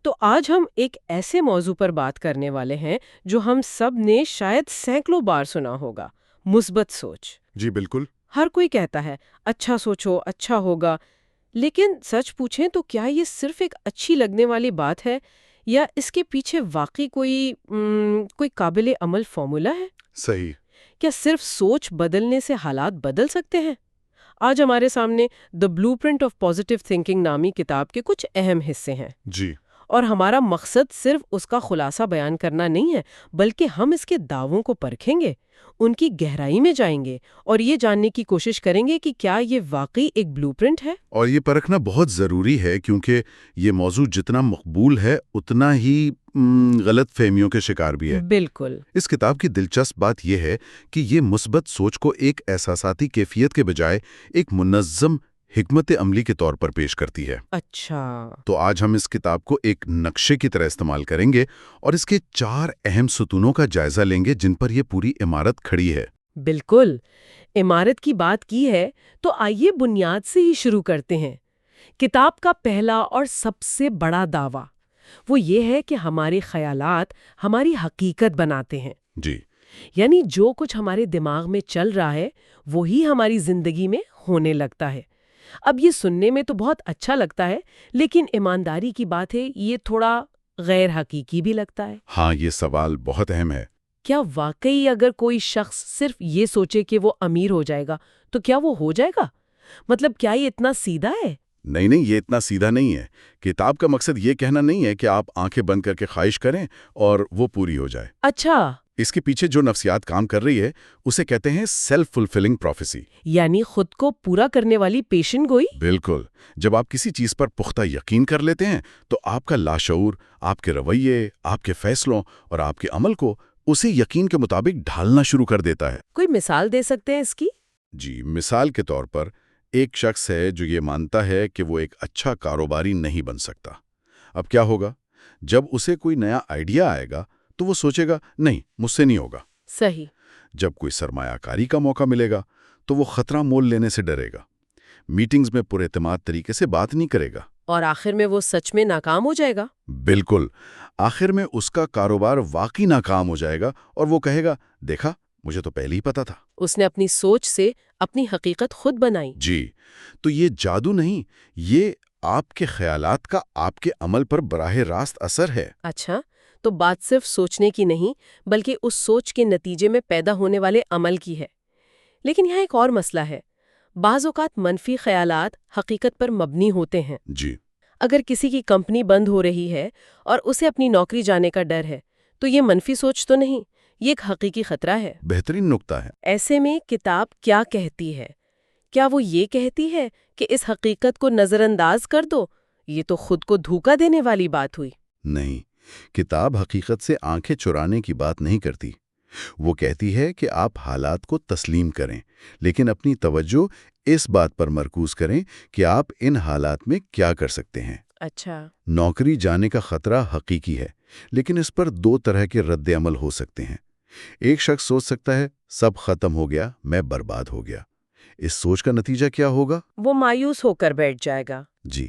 تو آج ہم ایک ایسے موضوع پر بات کرنے والے ہیں جو ہم سب نے شاید سینکڑوں بار سنا ہوگا، مثبت سوچ۔ جی بالکل۔ ہر کوئی کہتا ہے اچھا سوچو اچھا ہوگا، لیکن سچ پوچھیں تو کیا یہ صرف ایک اچھی لگنے والی بات ہے یا اس کے پیچھے واقعی کوئی قابل عمل فارمولا ہے؟ صحیح۔ کیا صرف سوچ بدلنے سے حالات بدل سکتے ہیں؟ آج ہمارے سامنے دی blue print of positive thinking نامی کتاب کے کچھ اہم حصے ہیں، جی اور ہمارا مقصد صرف اس کا خلاصہ بیان کرنا نہیں ہے، بلکہ ہم اس کے دعووں کو پرکھیں گے، ان کی گہرائی میں جائیں گے اور یہ جاننے کی کوشش کریں گے کہ کیا یہ واقعی ایک بلو پرنٹ ہے۔ اور یہ پرکھنا بہت ضروری ہے کیونکہ یہ موضوع جتنا مقبول ہے اتنا ہی غلط فہمیوں کے شکار بھی ہے۔ بالکل۔ اس کتاب کی دلچسپ بات یہ ہے کہ یہ مثبت سوچ کو ایک احساساتی کیفیت کے بجائے ایک منظم حکمت عملی کے طور پر پیش کرتی ہے۔ اچھا۔ تو آج ہم اس کتاب کو ایک نقشے کی طرح استعمال کریں گے اور اس کے 4 اہم ستونوں کا جائزہ لیں گے جن پر یہ پوری عمارت کھڑی ہے۔ بالکل، عمارت کی بات کی ہے تو آئیے بنیاد سے ہی شروع کرتے ہیں۔ کتاب کا پہلا اور سب سے بڑا دعویٰ وہ یہ ہے کہ ہمارے خیالات ہماری حقیقت بناتے ہیں۔ جی یعنی جو کچھ ہمارے دماغ میں چل رہا ہے وہی ہماری زندگی میں ہونے لگتا ہے۔ اب یہ سننے میں تو بہت اچھا لگتا ہے، لیکن ایمانداری کی بات ہے یہ تھوڑا غیر حقیقی بھی لگتا ہے۔ ہاں، یہ سوال بہت اہم ہے۔ کیا واقعی اگر کوئی شخص صرف یہ سوچے کہ وہ امیر ہو جائے گا تو کیا وہ ہو جائے گا؟ مطلب کیا یہ اتنا سیدھا ہے؟ نہیں، یہ اتنا سیدھا نہیں ہے۔ کتاب کا مقصد یہ کہنا نہیں ہے کہ آپ آنکھیں بند کر کے خواہش کریں اور وہ پوری ہو جائے۔ اچھا۔ اس کے پیچھے جو نفسیات کام کر رہی ہے اسے کہتے ہیں سیلف فلفلنگ پروفیسی، یعنی خود کو پورا کرنے والی پیشن گوئی۔ بالکل۔ جب آپ کسی چیز پر پختہ یقین کر لیتے ہیں تو آپ کا لاشعور آپ کے رویے، آپ کے فیصلوں اور آپ کے عمل کو اسی یقین کے مطابق ڈھالنا شروع کر دیتا ہے۔ کوئی مثال دے سکتے ہیں اس کی؟ جی، مثال کے طور پر ایک شخص ہے جو یہ مانتا ہے کہ وہ ایک اچھا کاروباری نہیں بن سکتا۔ اب کیا ہوگا؟ جب اسے کوئی نیا آئیڈیا آئے گا تو وہ سوچے گا نہیں، مجھ سے نہیں ہوگا۔ صحیح۔ جب کوئی سرمایہ کاری کا موقع ملے گا تو وہ خطرہ مول لینے سے ڈرے گا، میٹنگز میں پر اعتماد طریقے سے بات نہیں کرے گا، اور آخر میں وہ سچ میں ناکام ہو جائے گا۔ بالکل۔ آخر میں اس کا کاروبار واقعی ناکام ہو جائے گا اور وہ کہے گا دیکھا، مجھے تو پہلے ہی پتا تھا۔ اس نے اپنی سوچ سے اپنی حقیقت خود بنائی۔ جی، تو یہ جادو نہیں، یہ آپ کے خیالات کا آپ کے عمل پر براہ راست اثر ہے۔ اچھا، تو بات صرف سوچنے کی نہیں بلکہ اس سوچ کے نتیجے میں پیدا ہونے والے عمل کی ہے۔ لیکن یہاں ایک اور مسئلہ ہے۔ بعض اوقات منفی خیالات حقیقت پر مبنی ہوتے ہیں۔ جی اگر کسی کی کمپنی بند ہو رہی ہے اور اسے اپنی نوکری جانے کا ڈر ہے تو یہ منفی سوچ تو نہیں، یہ ایک حقیقی خطرہ ہے۔ بہترین نکتہ ہے۔ ایسے میں کتاب کیا کہتی ہے؟ کیا وہ یہ کہتی ہے کہ اس حقیقت کو نظر انداز کر دو؟ یہ تو خود کو دھوکہ دینے والی بات ہوئی۔ نہیں، کتاب حقیقت سے آنکھیں چرانے کی بات نہیں کرتی۔ وہ کہتی ہے کہ آپ حالات کو تسلیم کریں، لیکن اپنی توجہ اس بات پر مرکوز کریں کہ آپ ان حالات میں کیا کر سکتے ہیں۔ اچھا۔ نوکری جانے کا خطرہ حقیقی ہے، لیکن اس پر 2 طرح کے رد عمل ہو سکتے ہیں۔ ایک شخص سوچ سکتا ہے سب ختم ہو گیا، میں برباد ہو گیا۔ اس سوچ کا نتیجہ کیا ہوگا؟ وہ مایوس ہو کر بیٹھ جائے گا۔ جی،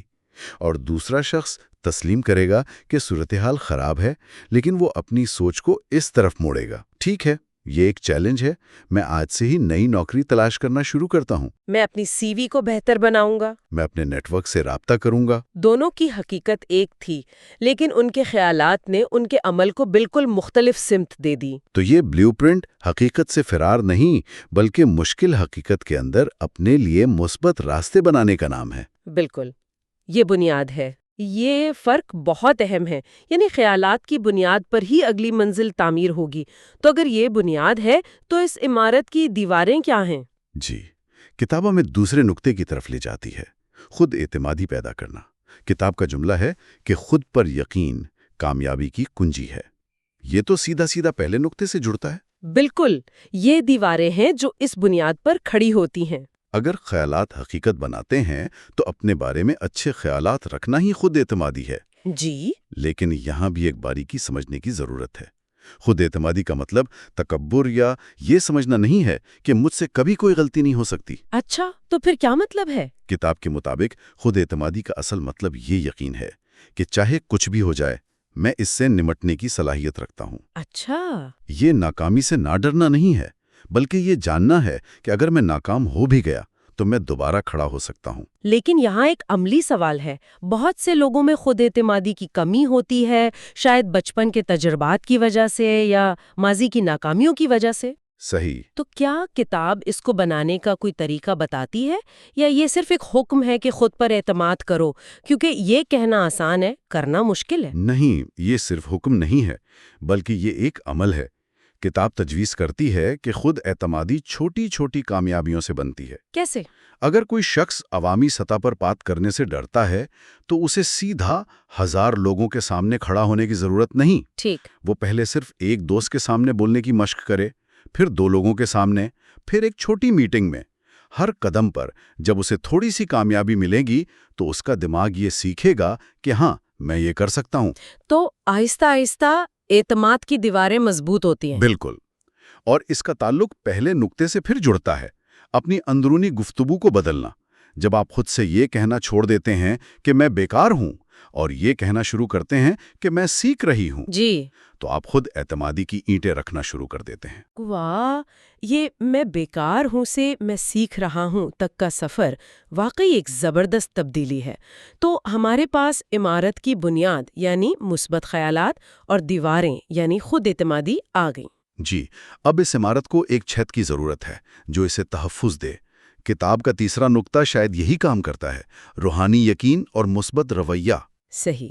اور دوسرا شخص تسلیم کرے گا کہ صورتحال خراب ہے، لیکن وہ اپنی سوچ کو اس طرف موڑے گا، ٹھیک ہے، یہ ایک چیلنج ہے، میں آج سے ہی نئی نوکری تلاش کرنا شروع کرتا ہوں، میں اپنی سی وی کو بہتر بناؤں گا، میں اپنے نیٹ ورک سے رابطہ کروں گا۔ دونوں کی حقیقت ایک تھی، لیکن ان کے خیالات نے ان کے عمل کو بالکل مختلف سمت دے دی۔ تو یہ بلیو پرنٹ حقیقت سے فرار نہیں بلکہ مشکل حقیقت کے اندر اپنے لیے مثبت راستے بنانے کا نام ہے۔ بالکل، یہ بنیاد ہے۔ یہ فرق بہت اہم ہے، یعنی خیالات کی بنیاد پر ہی اگلی منزل تعمیر ہوگی۔ تو اگر یہ بنیاد ہے تو اس عمارت کی دیواریں کیا ہیں؟ جی، کتاب ہمیں دوسرے نقطے کی طرف لے جاتی ہے، خود اعتمادی پیدا کرنا۔ کتاب کا جملہ ہے کہ خود پر یقین کامیابی کی کنجی ہے۔ یہ تو سیدھا سیدھا پہلے نقطے سے جڑتا ہے۔ بالکل، یہ دیواریں ہیں جو اس بنیاد پر کھڑی ہوتی ہیں۔ اگر خیالات حقیقت بناتے ہیں تو اپنے بارے میں اچھے خیالات رکھنا ہی خود اعتمادی ہے۔ جی، لیکن یہاں بھی ایک باریکی سمجھنے کی ضرورت ہے۔ خود اعتمادی کا مطلب تکبر یا یہ سمجھنا نہیں ہے کہ مجھ سے کبھی کوئی غلطی نہیں ہو سکتی۔ اچھا، تو پھر کیا مطلب ہے؟ کتاب کے مطابق خود اعتمادی کا اصل مطلب یہ یقین ہے کہ چاہے کچھ بھی ہو جائے میں اس سے نمٹنے کی صلاحیت رکھتا ہوں۔ اچھا، یہ ناکامی سے نہ ڈرنا نہیں ہے، بلکہ یہ جاننا ہے کہ اگر میں ناکام ہو بھی گیا تو میں دوبارہ کھڑا ہو سکتا ہوں۔ لیکن یہاں ایک عملی سوال ہے۔ بہت سے لوگوں میں خود اعتمادی کی کمی ہوتی ہے، شاید بچپن کے تجربات کی وجہ سے یا ماضی کی ناکامیوں کی وجہ سے۔ صحیح۔ تو کیا کتاب اس کو بنانے کا کوئی طریقہ بتاتی ہے، یا یہ صرف ایک حکم ہے کہ خود پر اعتماد کرو؟ کیونکہ یہ کہنا آسان ہے، کرنا مشکل ہے۔ نہیں، یہ صرف حکم نہیں ہے، بلکہ یہ ایک عمل ہے۔ کتاب تجویز کرتی ہے کہ خود اعتمادی چھوٹی چھوٹی کامیابیوں سے بنتی ہے۔ کیسے؟ اگر کوئی شخص عوامی سطح پر بات کرنے سے ڈرتا ہے تو اسے سیدھا 1000 لوگوں کے سامنے کھڑا ہونے کی ضرورت نہیں۔ ٹھیک۔ وہ پہلے صرف ایک دوست کے سامنے بولنے کی مشق کرے، پھر 2 لوگوں کے سامنے، پھر ایک چھوٹی میٹنگ میں۔ ہر قدم پر جب اسے تھوڑی سی کامیابی ملے گی تو اس کا دماغ یہ سیکھے گا کہ ہاں میں یہ کر سکتا ہوں۔ تو آہستہ آہستہ اعتماد کی دیواریں مضبوط ہوتی ہیں۔ بالکل، اور اس کا تعلق پہلے نقطے سے پھر جڑتا ہے، اپنی اندرونی گفتگو کو بدلنا۔ جب آپ خود سے یہ کہنا چھوڑ دیتے ہیں کہ میں بیکار ہوں اور یہ کہنا شروع کرتے ہیں کہ میں سیکھ رہی ہوں، جی، تو آپ خود اعتمادی کی اینٹیں رکھنا شروع کر دیتے ہیں۔ واہ، یہ میں بیکار ہوں سے میں سیکھ رہا ہوں تک کا سفر واقعی ایک زبردست تبدیلی ہے۔ تو ہمارے پاس عمارت کی بنیاد یعنی مثبت خیالات اور دیواریں یعنی خود اعتمادی آ گئیں۔ جی، اب اس عمارت کو ایک چھت کی ضرورت ہے جو اسے تحفظ دے۔ کتاب کا تیسرا نقطہ شاید یہی کام کرتا ہے، روحانی یقین اور مثبت رویہ۔ صحیح۔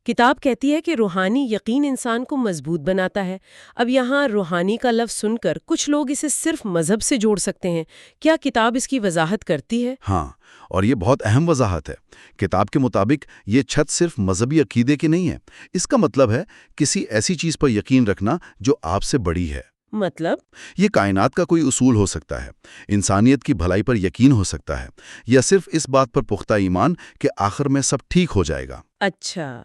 کتاب کہتی ہے کہ روحانی یقین انسان کو مضبوط بناتا ہے۔ اب یہاں روحانی کا لفظ سن کر کچھ لوگ اسے صرف مذہب سے جوڑ سکتے ہیں۔ کیا کتاب اس کی وضاحت کرتی ہے؟ ہاں، اور یہ بہت اہم وضاحت ہے۔ کتاب کے مطابق یہ چھت صرف مذہبی عقیدے کی نہیں ہے۔ اس کا مطلب ہے کسی ایسی چیز پر یقین رکھنا جو آپ سے بڑی ہے۔ مطلب؟ یہ کائنات کا کوئی اصول ہو سکتا ہے، انسانیت کی بھلائی پر یقین ہو سکتا ہے، یا صرف اس بات پر پختہ ایمان کہ آخر میں سب ٹھیک ہو جائے گا۔ اچھا،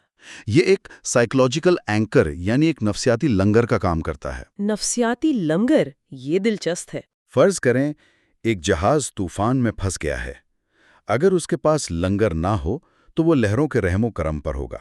یہ ایک سائیکولوجیکل اینکر یعنی ایک نفسیاتی لنگر کا کام کرتا ہے۔ نفسیاتی لنگر، یہ دلچسپ ہے۔ فرض کریں ایک جہاز طوفان میں پھنس گیا ہے۔ اگر اس کے پاس لنگر نہ ہو تو وہ لہروں کے رحم و کرم پر ہوگا،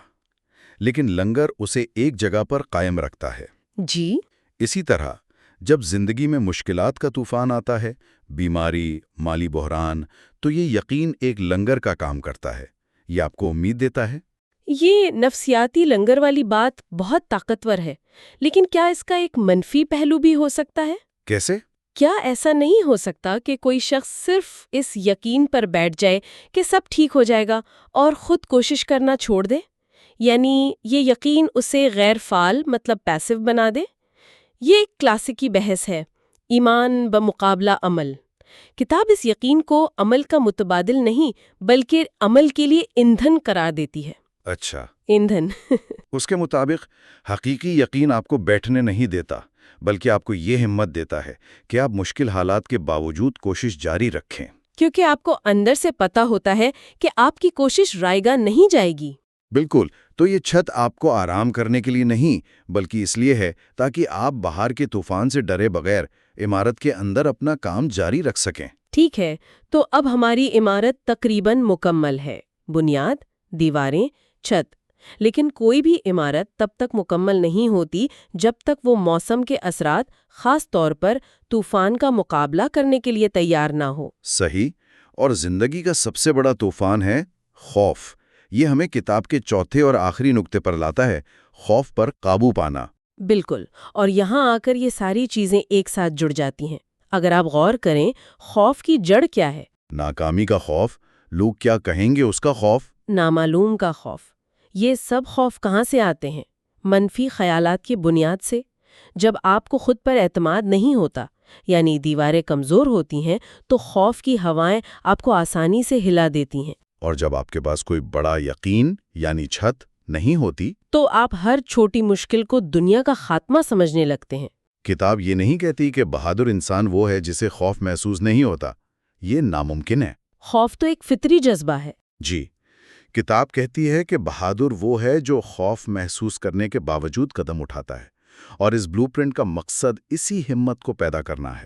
لیکن لنگر اسے ایک جگہ پر قائم رکھتا ہے۔ جی، اسی طرح جب زندگی میں مشکلات کا طوفان آتا ہے، بیماری، مالی بحران، تو یہ یقین ایک لنگر کا کام کرتا ہے۔ یہ آپ کو امید دیتا ہے۔ یہ نفسیاتی لنگر والی بات بہت طاقتور ہے، لیکن کیا اس کا ایک منفی پہلو بھی ہو سکتا ہے؟ کیسے؟ کیا ایسا نہیں ہو سکتا کہ کوئی شخص صرف اس یقین پر بیٹھ جائے کہ سب ٹھیک ہو جائے گا اور خود کوشش کرنا چھوڑ دے؟ یعنی یہ یقین اسے غیر فعال مطلب پیسو بنا دے؟ یہ ایک کلاسیکی بحث ہے، ایمان بمقابلہ عمل۔ کتاب اس یقین کو عمل کا متبادل نہیں بلکہ عمل کے لیے ایندھن قرار دیتی ہے۔ اچھا، ایندھن۔ اس کے مطابق حقیقی یقین آپ کو بیٹھنے نہیں دیتا، بلکہ آپ کو یہ ہمت دیتا ہے کہ آپ مشکل حالات کے باوجود کوشش جاری رکھیں۔ کیونکہ آپ کو اندر سے پتہ ہوتا ہے کہ آپ کی کوشش رائے گاہ نہیں جائے گی۔ بالکل، تو یہ چھت آپ کو آرام کرنے کے لیے نہیں، بلکہ اس لیے ہے تاکہ آپ باہر کے طوفان سے ڈرے بغیر عمارت کے اندر اپنا کام جاری رکھ سکیں۔ ٹھیک ہے، تو اب ہماری عمارت تقریباً مکمل ہے، بنیاد، دیواریں، چھت۔ لیکن کوئی بھی عمارت تب تک مکمل نہیں ہوتی جب تک وہ موسم کے اثرات، خاص طور پر طوفان کا مقابلہ کرنے کے لیے تیار نہ ہو۔ صحیح، اور زندگی کا سب سے بڑا طوفان ہے خوف۔ یہ ہمیں کتاب کے چوتھے اور آخری نقطے پر لاتا ہے، خوف پر قابو پانا۔ بالکل، اور یہاں آ کر یہ ساری چیزیں ایک ساتھ جڑ جاتی ہیں۔ اگر آپ غور کریں، خوف کی جڑ کیا ہے؟ ناکامی کا خوف، لوگ کیا کہیں گے اس کا خوف، نامعلوم کا خوف۔ یہ سب خوف کہاں سے آتے ہیں؟ منفی خیالات کی بنیاد سے۔ جب آپ کو خود پر اعتماد نہیں ہوتا، یعنی دیواریں کمزور ہوتی ہیں، تو خوف کی ہوائیں آپ کو آسانی سے ہلا دیتی ہیں۔ اور جب آپ کے پاس کوئی بڑا یقین یعنی چھت نہیں ہوتی، تو آپ ہر چھوٹی مشکل کو دنیا کا خاتمہ سمجھنے لگتے ہیں۔ کتاب یہ نہیں کہتی کہ بہادر انسان وہ ہے جسے خوف محسوس نہیں ہوتا۔ یہ ناممکن ہے۔ خوف تو ایک فطری جذبہ ہے۔ جی، کتاب کہتی ہے کہ بہادر وہ ہے جو خوف محسوس کرنے کے باوجود قدم اٹھاتا ہے، اور اس بلو پرنٹ کا مقصد اسی ہمت کو پیدا کرنا ہے۔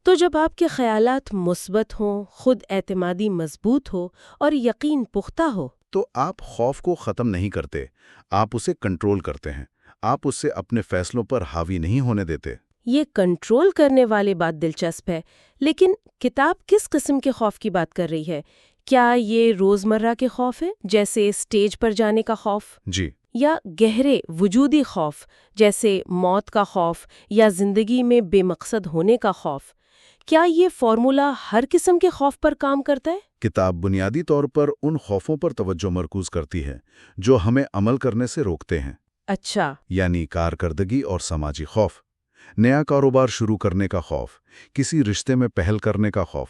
تو جب آپ کے خیالات مثبت ہوں، خود اعتمادی مضبوط ہو اور یقین پختہ ہو، تو آپ خوف کو ختم نہیں کرتے، آپ اسے کنٹرول کرتے ہیں، آپ اسے اپنے فیصلوں پر حاوی نہیں ہونے دیتے۔ یہ کنٹرول کرنے والی بات دلچسپ ہے، لیکن کتاب کس قسم کے خوف کی بات کر رہی ہے؟ کیا یہ روزمرہ کے خوف ہے، جیسے اسٹیج پر جانے کا خوف؟ جی، یا گہرے وجودی خوف، جیسے موت کا خوف یا زندگی میں بے مقصد ہونے کا خوف؟ کیا یہ فارمولا ہر قسم کے خوف پر کام کرتا ہے؟ کتاب بنیادی طور پر ان خوفوں پر توجہ مرکوز کرتی ہے جو ہمیں عمل کرنے سے روکتے ہیں، اچھا، یعنی کارکردگی اور سماجی خوف، نیا کاروبار شروع کرنے کا خوف، کسی رشتے میں پہل کرنے کا خوف۔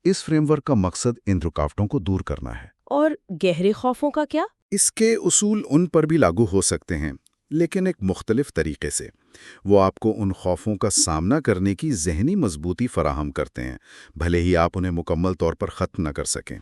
اس فریم ورک کا مقصد ان رکاوٹوں کو دور کرنا ہے۔ اور گہرے خوفوں کا کیا؟ اس کے اصول ان پر بھی لاگو ہو سکتے ہیں، لیکن ایک مختلف طریقے سے۔ وہ آپ کو ان خوفوں کا سامنا کرنے کی ذہنی مضبوطی فراہم کرتے ہیں، بھلے ہی آپ انہیں مکمل طور پر ختم نہ کر سکیں۔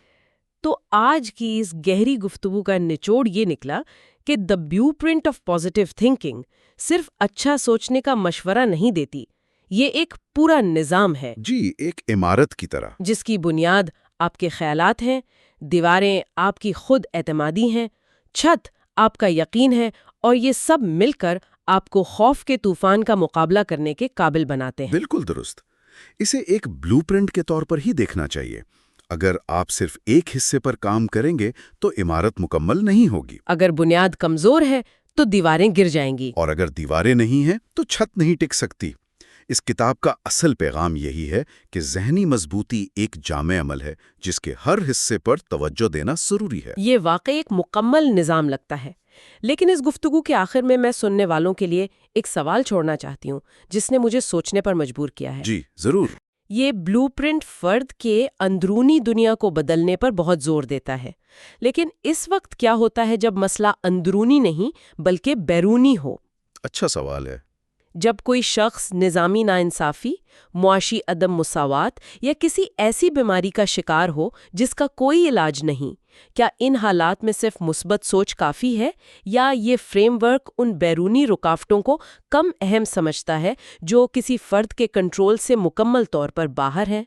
تو آج کی اس گہری گفتگو کا نچوڑ یہ نکلا کہ the blueprint of positive thinking صرف اچھا سوچنے کا مشورہ نہیں دیتی، یہ ایک پورا نظام ہے جی، ایک عمارت کی طرح۔ جس کی بنیاد آپ کے خیالات ہیں، دیواریں آپ کی خود اعتمادی ہیں، چھت آپ کا یقین ہے، اور یہ سب مل کر آپ کو خوف کے طوفان کا مقابلہ کرنے کے قابل بناتے ہیں۔ بالکل درست۔ اسے ایک بلو پرنٹ کے طور پر ہی دیکھنا چاہیے۔ اگر آپ صرف ایک حصے پر کام کریں گے تو عمارت مکمل نہیں ہوگی، اگر بنیاد کمزور ہے تو دیواریں گر جائیں گی۔ اور اگر دیواریں نہیں ہیں تو چھت نہیں ٹک سکتی۔ اس کتاب کا اصل پیغام یہی ہے کہ ذہنی مضبوطی ایک جامع عمل ہے جس کے ہر حصے پر توجہ دینا ضروری ہے۔ یہ واقعی ایک مکمل نظام لگتا ہے، لیکن اس گفتگو کے آخر میں سننے والوں کے لیے ایک سوال چھوڑنا چاہتی ہوں جس نے مجھے سوچنے پر مجبور کیا ہے۔ جی ضرور۔ یہ بلو پرنٹ فرد کے اندرونی دنیا کو بدلنے پر بہت زور دیتا ہے، لیکن اس وقت کیا ہوتا ہے جب مسئلہ اندرونی نہیں بلکہ بیرونی ہو؟ اچھا سوال ہے۔ جب کوئی شخص نظامی ناانصافی، معاشی عدم مساوات یا کسی ایسی بیماری کا شکار ہو جس کا کوئی علاج نہیں، کیا ان حالات میں صرف مثبت سوچ کافی ہے، یا یہ فریم ورک ان بیرونی رکاوٹوں کو کم اہم سمجھتا ہے جو کسی فرد کے کنٹرول سے مکمل طور پر باہر ہیں؟